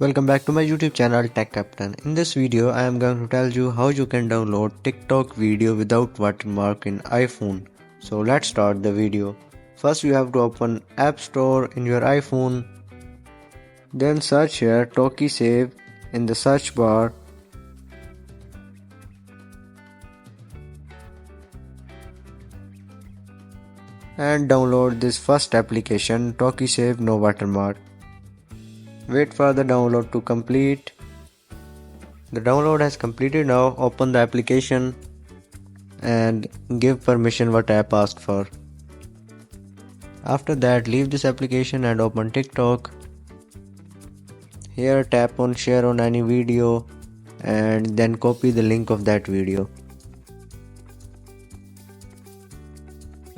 Welcome back to my YouTube channel Tech Captain. In this video I am going to tell you how you can download TikTok video without watermark in iPhone. So let's start the video. First you have to open App Store in your iPhone. Then search here Talkie Save in the search bar. And download this first application Talkie Save no watermark. Wait for the download to complete. The download has completed now. Open the application and give permission what app asked for. After that leave this application and open TikTok. Here tap on share on any video and then copy the link of that video.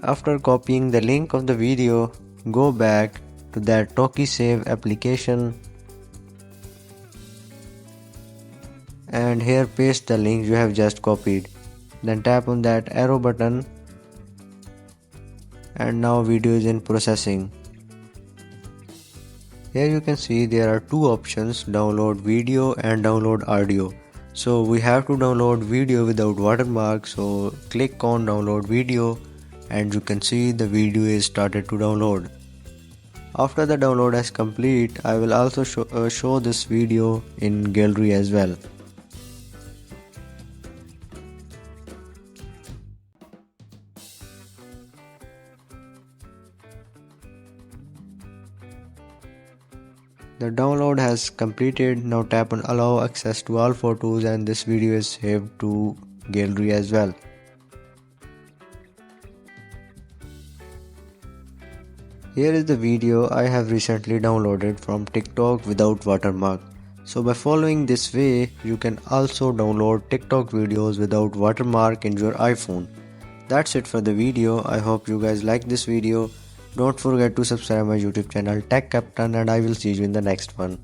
After copying the link of the video, go back to that Talkie Save application and here paste the link you have just copied. Then tap on that arrow button and now video is in processing. Here you can see there are two options, download video and download audio. So we have to download video without watermark, so click on download video and you can see the video is started to download. After the download is complete, I will also show this video in gallery as well. The download has completed. Now tap on allow access to all photos and this video is saved to gallery as well. Here is the video I have recently downloaded from TikTok without watermark. So by following this way, you can also download TikTok videos without watermark in your iPhone. That's it for the video. I hope you guys like this video. Don't forget to subscribe my YouTube channel Tech Captain and I will see you in the next one.